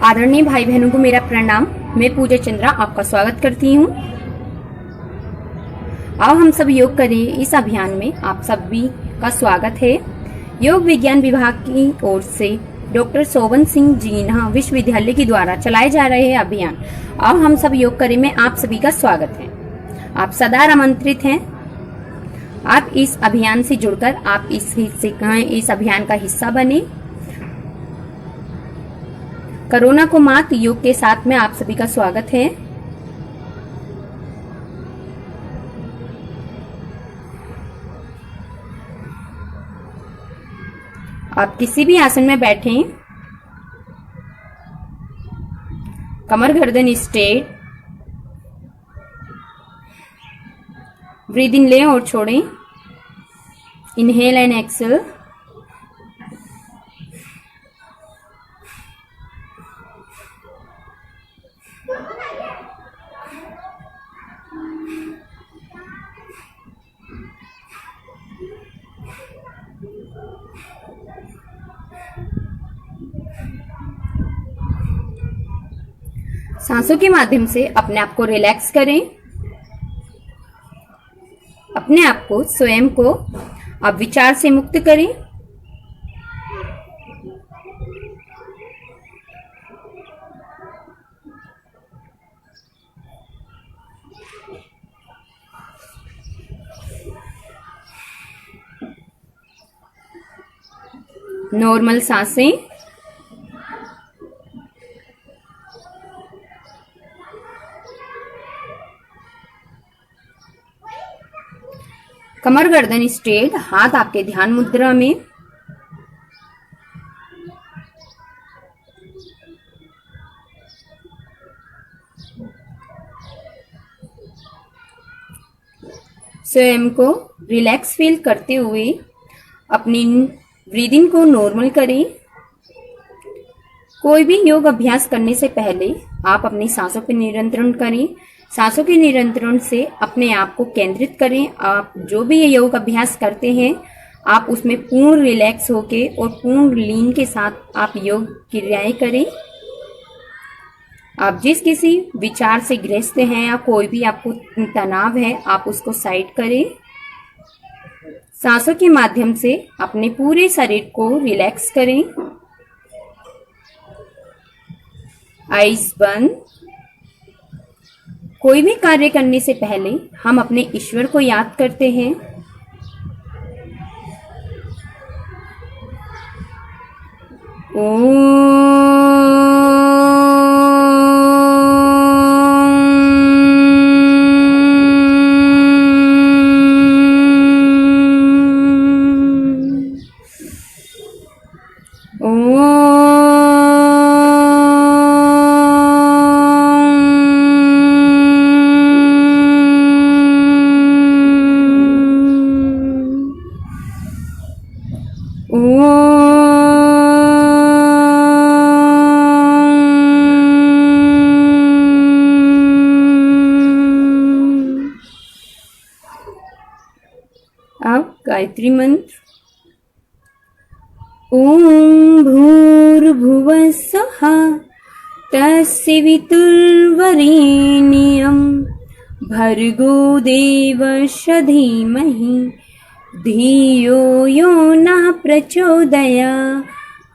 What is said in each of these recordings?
आदरणीय भाई बहनों को मेरा प्रणाम। मैं पूजा चंद्रा आपका स्वागत करती हूँ। आओ हम सब योग करें इस अभियान में आप सभी का स्वागत है। योग विज्ञान विभाग की ओर से डॉक्टर सोवन सिंह जीना विश्वविद्यालय के द्वारा चलाए जा रहे हैं अभियान आओ हम सब योग करें में आप सभी का स्वागत है। आप सदा आमंत्रित हैं। आप इस अभियान से जुड़कर आप इस अभियान का हिस्सा बने। कोरोना को मात योग के साथ में आप सभी का स्वागत है। आप किसी भी आसन में बैठें, कमर गर्दन स्ट्रेट, ब्रीद इन लें और छोड़ें, इनहेल एंड एक्सेल। सांसों के माध्यम से अपने आप को रिलैक्स करें। अपने आप को स्वयं को अब विचार से मुक्त करें। नॉर्मल सांसें। कमर गर्दन स्ट्रेट, हाथ आपके ध्यान मुद्रा में। स्वयं को रिलैक्स फील करते हुए अपनी ब्रीदिंग को नॉर्मल करें। कोई भी योग अभ्यास करने से पहले आप अपनी सांसों पर नियंत्रण करें। सांसों के नियंत्रण से अपने आप को केंद्रित करें। आप जो भी ये योग अभ्यास करते हैं आप उसमें पूर्ण रिलैक्स होके और पूर्ण लीन के साथ आप योग क्रियाएं करें। आप जिस किसी विचार से ग्रस्त हैं या कोई भी आपको तनाव है आप उसको साइड करें। सांसों के माध्यम से अपने पूरे शरीर को रिलैक्स करें। आइज बंद। कोई भी कार्य करने से पहले हम अपने ईश्वर को याद करते हैं। ओम गायत्री मंत्र। ओम भूर्भुवः स्वः तस्य वितुर्वरेण्यं भर्गो देवस्य धीमहि धियो यो नः प्रचोदयात्।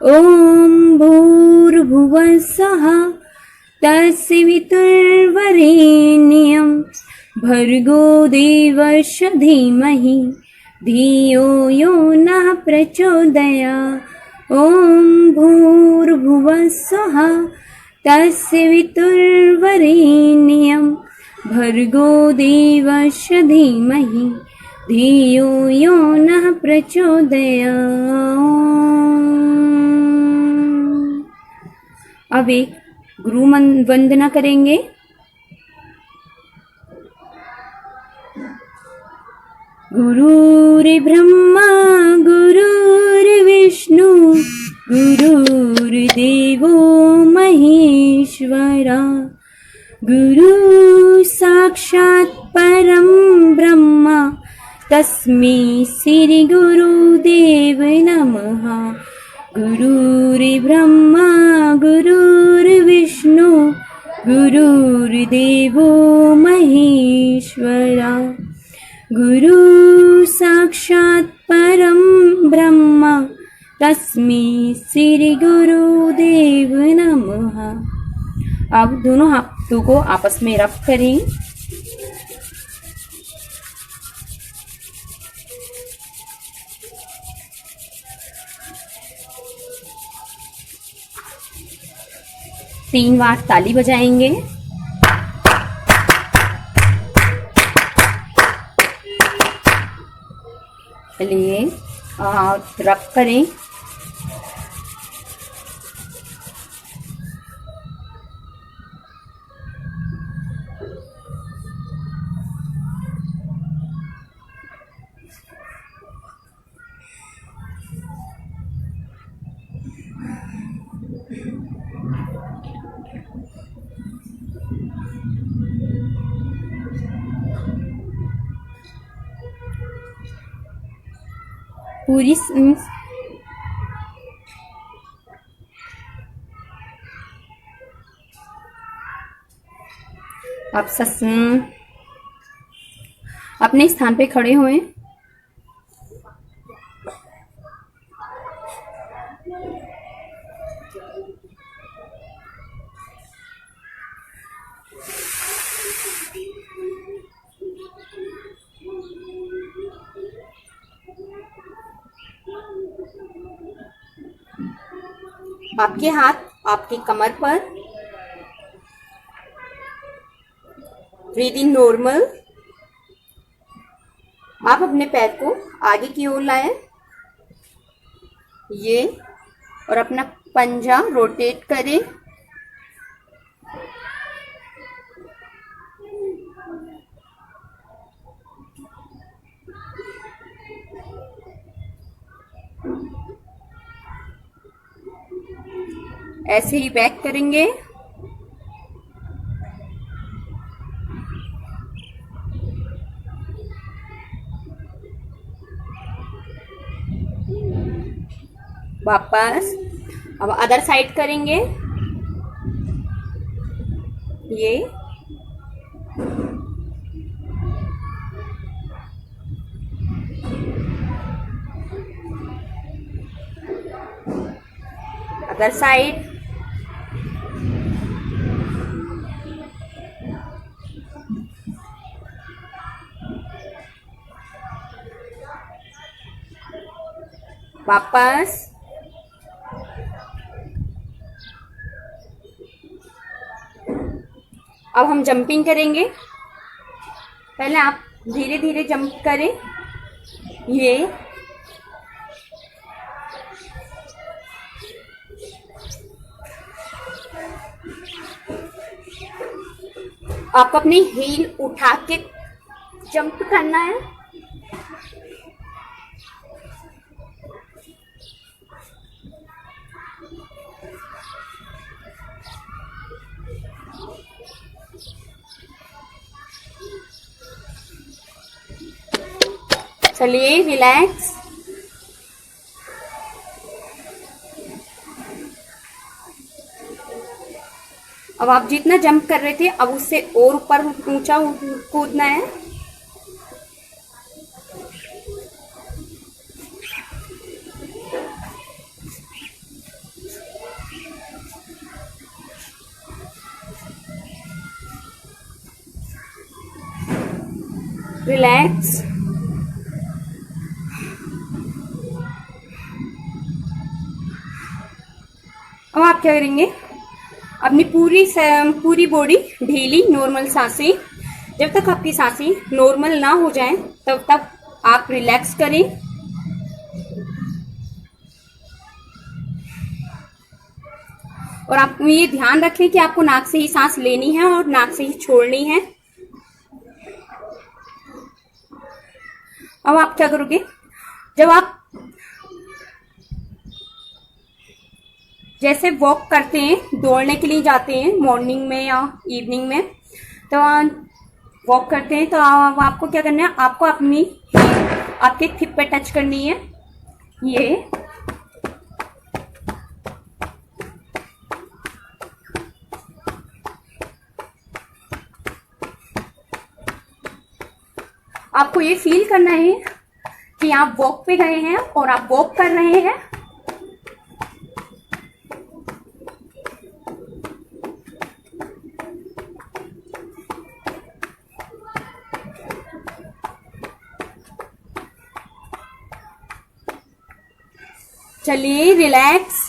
ओम भूर्भुवः स्वः तस्य वितुर्वरेण्यं भर्गो देवस्य धीमहि धियो यो नः प्रचोदयात्। ओम भूर्भुवः स्वः तस्य वितुर्वरेण्यं भर्गो देवस्य धीमहि धियो यो नः प्रचोदयात्। अब एक गुरु वंदना करेंगे। गुरुर्ब्रह्मा गुरुर्विष्णु गुरुर्देवो महेश्वरा गुरु साक्षात् परं ब्रह्म तस्मै श्री गुरुदेव नमः। गुरुर्ब्रह्मा गुरुर्विष्णु गुरुर्देवो महेश्वरा गुरु साक्षात् परम ब्रह्म तस्मै श्री गुरुदेव नमः। अब दोनों हाथों को आपस में रब करें। तीन बार ताली बजाएंगे। चलिए रब करें। पूरी आप अपने स्थान पे खड़े हुए। आपके हाथ आपकी कमर पर। Breathe in normal. आप अपने पैर को आगे की ओर लाएं, ये, और अपना पंजा रोटेट करें। ऐसे ही बैक करेंगे। वापस। अब अदर साइड करेंगे, ये, अदर साइड। वापस। अब हम जंपिंग करेंगे। पहले आप धीरे धीरे जंप करें, ये, आपको अपनी हील उठा के जंप करना है। चलिए रिलैक्स। अब आप जितना जंप कर रहे थे अब उससे और ऊपर ऊंचा कूदना है। रिलैक्स। अब आप क्या करेंगे, अपनी पूरी बॉडी ढीली, नॉर्मल सांसें। जब तक आपकी सांसें नॉर्मल ना हो जाएं तब तक आप रिलैक्स करें। और आप ये ध्यान रखें कि आपको नाक से ही सांस लेनी है और नाक से ही छोड़नी है। अब आप क्या करोगे, जब आप जैसे वॉक करते हैं, दौड़ने के लिए जाते हैं मॉर्निंग में या इवनिंग में, तो वॉक करते हैं तो आपको क्या करना है, आपको अपनी आपके हिप पे टच करनी है, ये, आपको ये फील करना है कि आप वॉक पे गए हैं और आप वॉक कर रहे हैं। चलिए रिलैक्स।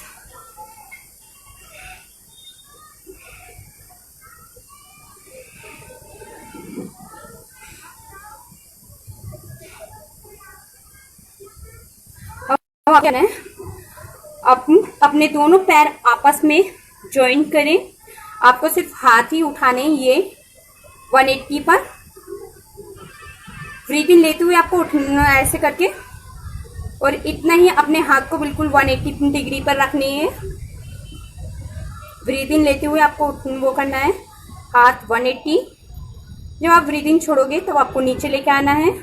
अब अपने दोनों पैर आपस में ज्वाइन करें। आपको सिर्फ हाथ ही उठाने, ये 180 पर। ब्रीथ इन लेते हुए आपको उठना ऐसे करके, और इतना ही अपने हाथ को बिल्कुल 180 डिग्री पर रखनी है। ब्रीथ इन लेते हुए आपको वो करना है, हाथ 180। जब आप ब्रीथ इन छोड़ोगे तो आपको नीचे लेके आना है।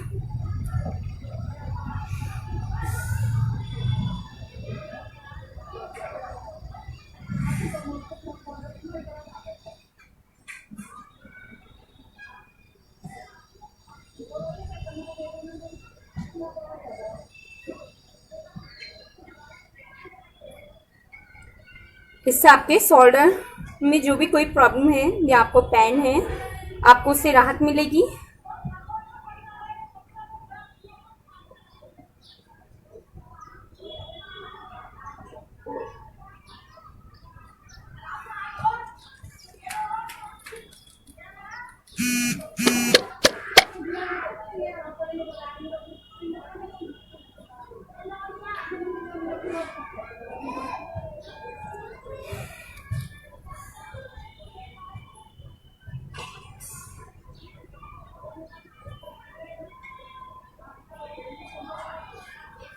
इससे आपके शोल्डर में जो भी कोई प्रॉब्लम है या आपको पेन है, आपको उससे राहत मिलेगी।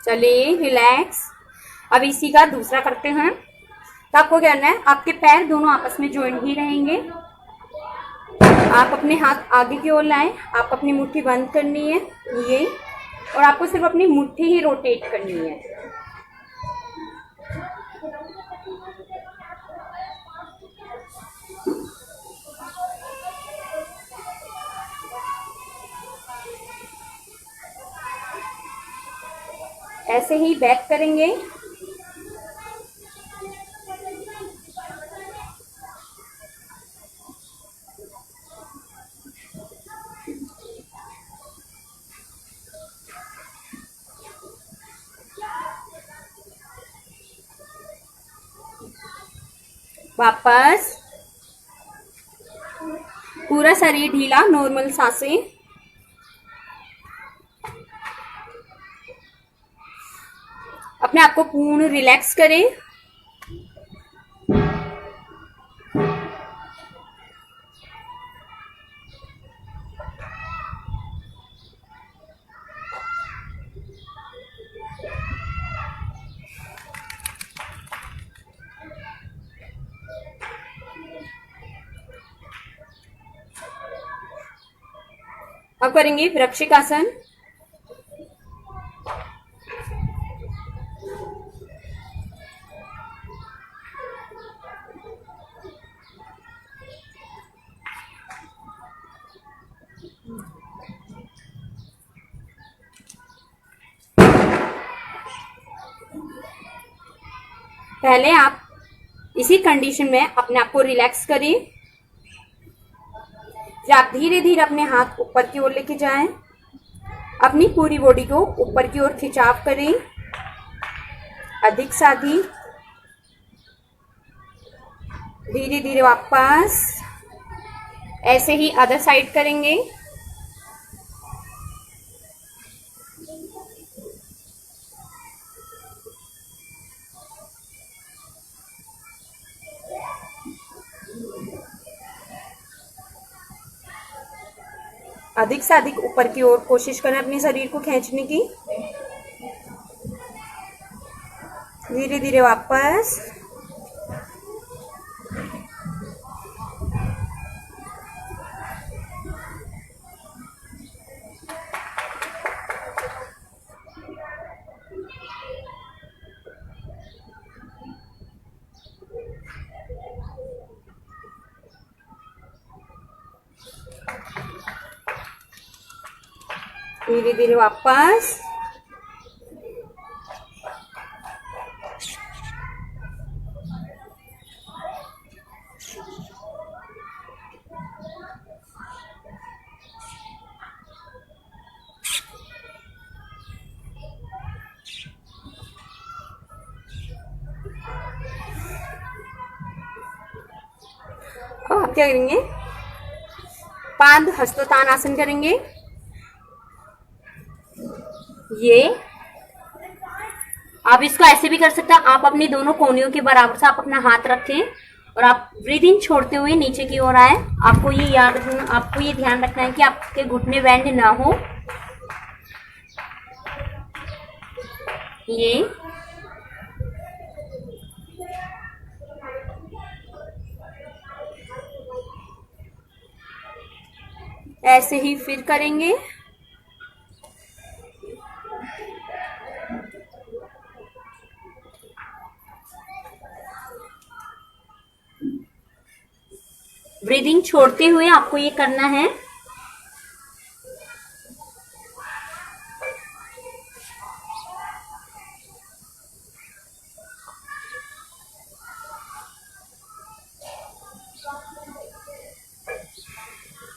चलिए रिलैक्स। अब इसी का दूसरा करते हैं। तो आपको क्या करना है, आपके पैर दोनों आपस में ज्वाइन ही रहेंगे। आप अपने हाथ आगे की ओर लाएं, आप अपनी मुट्ठी बंद करनी है ये, और आपको सिर्फ अपनी मुट्ठी ही रोटेट करनी है। ऐसे ही बैक करेंगे। वापस पूरा शरीर ढीला, नॉर्मल सांसें। अपने आप को पूर्ण रिलैक्स करें। अब करेंगे वृक्षिकासन। पहले आप इसी कंडीशन में अपने आप को रिलैक्स करें। फिर आप धीरे धीरे अपने हाथ ऊपर की ओर लेके जाएं। अपनी पूरी बॉडी को ऊपर की ओर खिंचाव करें, अधिक से अधिक। धीरे धीरे वापस। ऐसे ही अदर साइड करेंगे। अधिक से अधिक ऊपर की ओर कोशिश करें अपने शरीर को खींचने की। धीरे धीरे वापस। धीरे धीरे वापस। अब आप क्या करेंगे, पाद हस्तोत्तानासन करेंगे। ये आप इसको ऐसे भी कर सकते हैं, आप अपनी दोनों कोहनियों के बराबर से आप अपना हाथ रखें और आप ब्रीद इन छोड़ते हुए नीचे की ओर आए। आपको ये याद रखना, आपको ये ध्यान रखना है कि आपके घुटने बेंड ना हो। ये ऐसे ही फिर करेंगे। ब्रीदिंग छोड़ते हुए आपको ये करना है।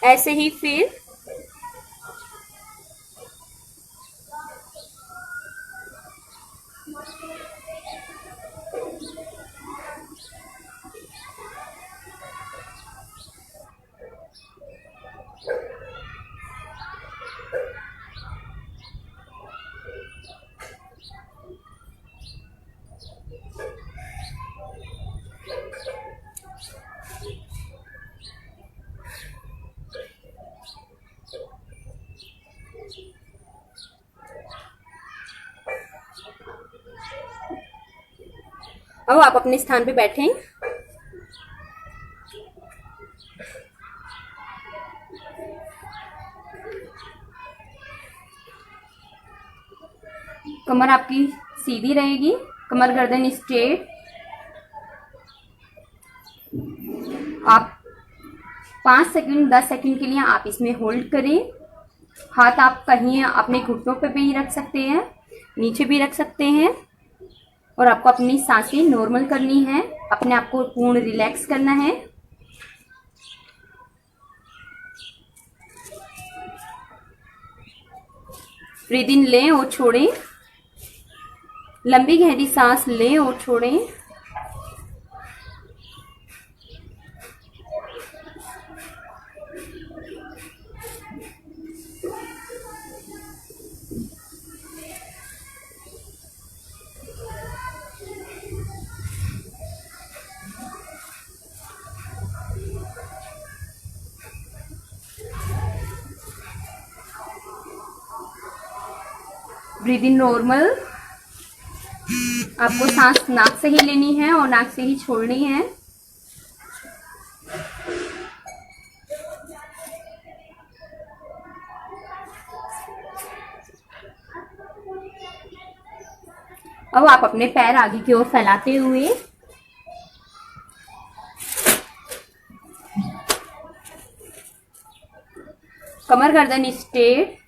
ऐसे ही फिर अब आप अपने स्थान पे बैठें। कमर आपकी सीधी रहेगी, कमर गर्दन स्ट्रेट। आप 5 सेकंड 10 सेकंड के लिए आप इसमें होल्ड करें। हाथ आप कहीं अपने घुटनों पे भी रख सकते हैं, नीचे भी रख सकते हैं। और आपको अपनी सांसें नॉर्मल करनी है, अपने आप को पूर्ण रिलैक्स करना है। ब्रीद इन लें और छोड़ें, लंबी गहरी सांस लें और छोड़ें। ब्रीद इन नॉर्मल, आपको सांस नाक से ही लेनी है और नाक से ही छोड़नी है। अब आप अपने पैर आगे की ओर फैलाते हुए कमर गर्दन स्ट्रेट।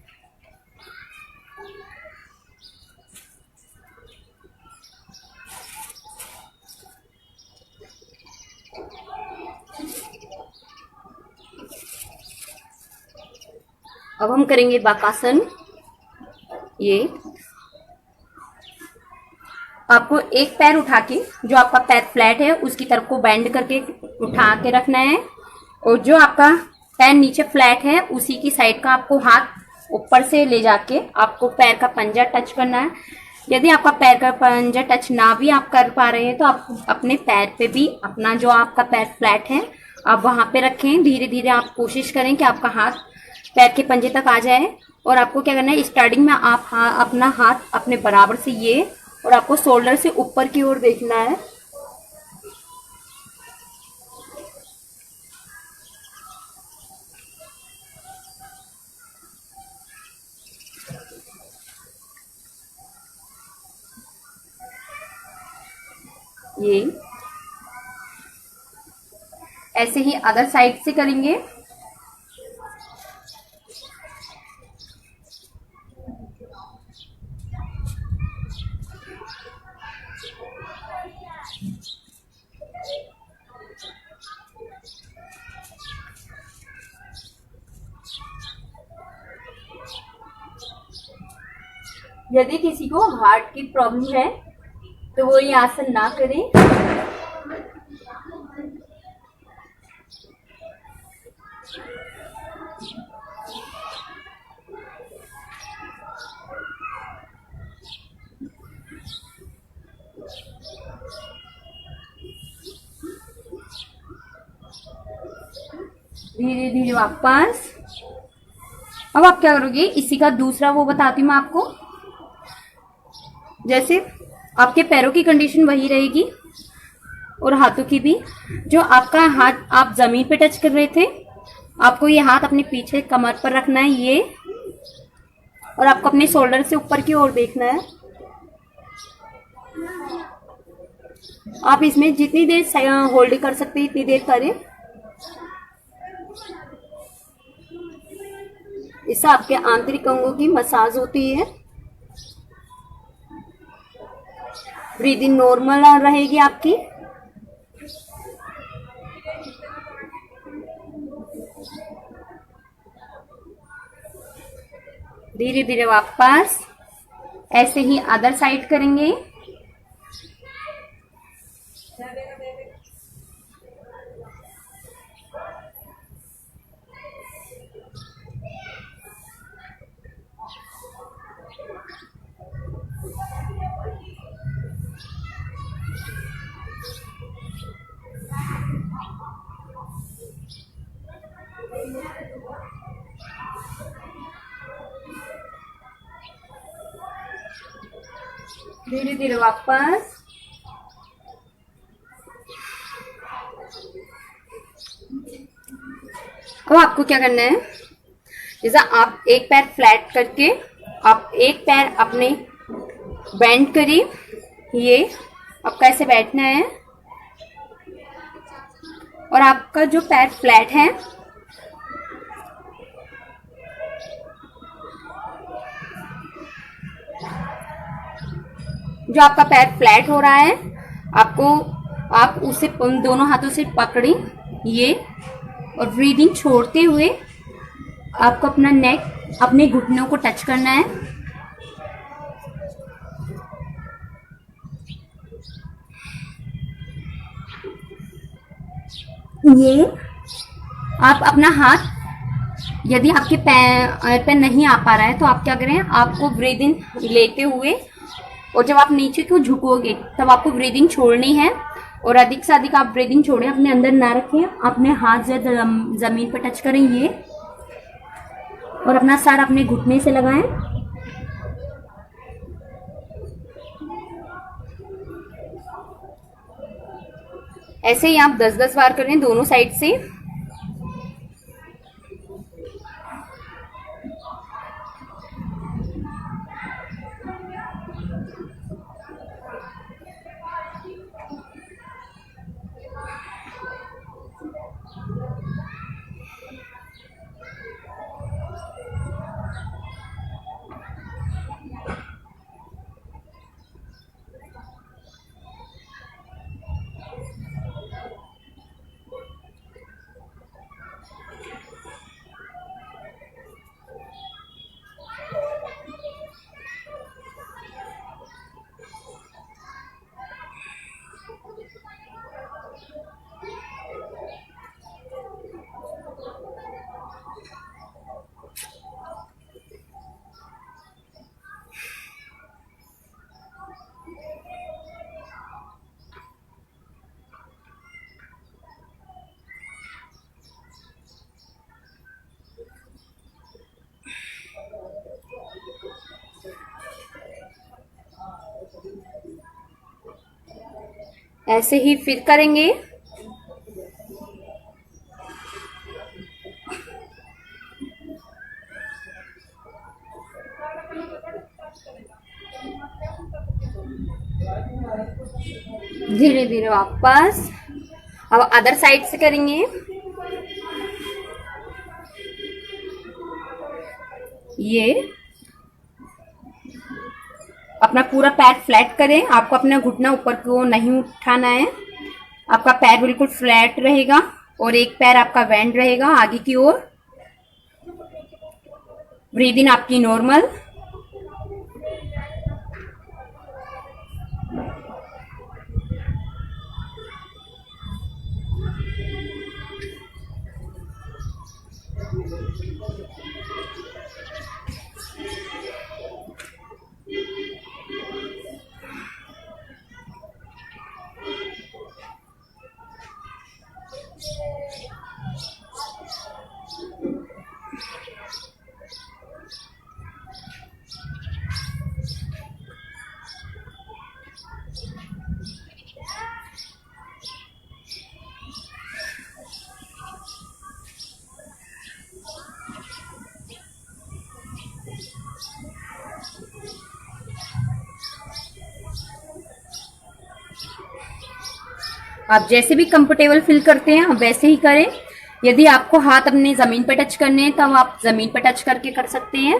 अब हम करेंगे बाकासन। ये आपको एक पैर उठा के, जो आपका पैर फ्लैट है उसकी तरफ को बेंड करके उठा के रखना है, और जो आपका पैर नीचे फ्लैट है उसी की साइड का आपको हाथ ऊपर से ले जाके आपको पैर का पंजा टच करना है। यदि आपका पैर का पंजा टच ना भी आप कर पा रहे हैं तो आप अपने पैर पे भी अपना जो आपका पैर फ्लैट है आप वहां पे रखें। धीरे धीरे आप कोशिश करें कि आपका हाथ पैर के पंजे तक आ जाए। और आपको क्या करना है, स्टार्टिंग में आप अपना हाथ अपने बराबर से ये, और आपको शोल्डर से ऊपर की ओर देखना है। ये ऐसे ही अदर साइड से करेंगे। यदि किसी को हार्ट की प्रॉब्लम है तो वो ये आसन ना करें। धीरे धीरे वापस। अब आप क्या करोगे, इसी का दूसरा वो बताती हूँ मैं आपको। जैसे आपके पैरों की कंडीशन वही रहेगी और हाथों की भी। जो आपका हाथ आप जमीन पे टच कर रहे थे, आपको ये हाथ अपने पीछे कमर पर रखना है ये, और आपको अपने शोल्डर से ऊपर की ओर देखना है। आप इसमें जितनी देर होल्ड कर सकते हैं इतनी देर करें। इससे आपके आंतरिक अंगों की मसाज होती है। ब्रीदिंग नॉर्मल रहेगी आपकी। धीरे धीरे वापस। ऐसे ही अदर साइड करेंगे। धीरे धीरे वापस। अब आपको क्या करना है, जैसा आप एक पैर फ्लैट करके आप एक पैर अपने बेंड करिए। ये आपका ऐसे बैठना है और आपका जो पैर फ्लैट है, जो आपका पैर फ्लैट हो रहा है, आप उसे दोनों हाथों से पकड़े ये, और ब्रीदिंग छोड़ते हुए आपको अपना नेक अपने घुटनों को टच करना है। ये आप अपना हाथ, यदि आपके पैर पे नहीं आ पा रहा है तो आप क्या करें, आपको ब्रीदिंग लेते हुए, और जब आप नीचे को झुकोगे तब आपको ब्रीदिंग छोड़नी है, और अधिक से अधिक आप ब्रीदिंग छोड़ें, अपने अंदर ना रखें। अपने हाथ जमीन पर टच करें ये, और अपना सर अपने घुटने से लगाएं। ऐसे ही आप 10-10 बार करें दोनों साइड से। ऐसे ही फिर करेंगे। धीरे धीरे वापस। अब अदर साइड से करेंगे। ये अपना पूरा पैर फ्लैट करें। आपको अपना घुटना ऊपर को नहीं उठाना है। आपका पैर बिल्कुल फ्लैट रहेगा और एक पैर आपका बेंड रहेगा आगे की ओर। ब्रीद इन आपकी नॉर्मल। आप जैसे भी कंफर्टेबल फील करते हैं आप वैसे ही करें। यदि आपको हाथ अपने जमीन पर टच करने हैं तब आप जमीन पर टच करके कर सकते हैं,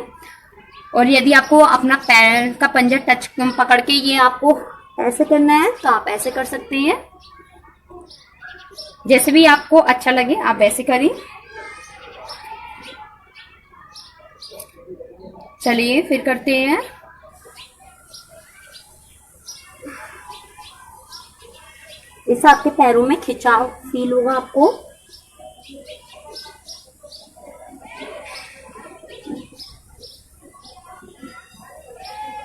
और यदि आपको अपना पैर का पंजा टच पकड़ के ये आपको ऐसे करना है तो आप ऐसे कर सकते हैं। जैसे भी आपको अच्छा लगे आप वैसे करें। चलिए फिर करते हैं। इससे आपके पैरों में खिंचाव फील होगा आपको।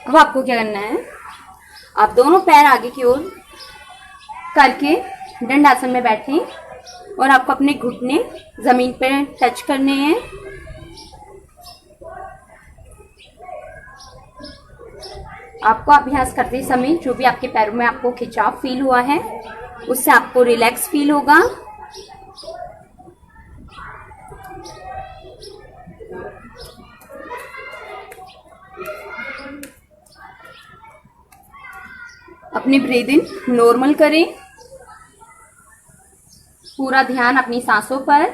अब आपको क्या करना है, आप दोनों पैर आगे की ओर करके दंडासन में बैठें और आपको अपने घुटने जमीन पर टच करने हैं। आपको अभ्यास करते समय जो भी आपके पैरों में आपको खिंचाव फील हुआ है उससे आपको रिलैक्स फील होगा। अपनी ब्रीदिंग नॉर्मल करें, पूरा ध्यान अपनी सांसों पर।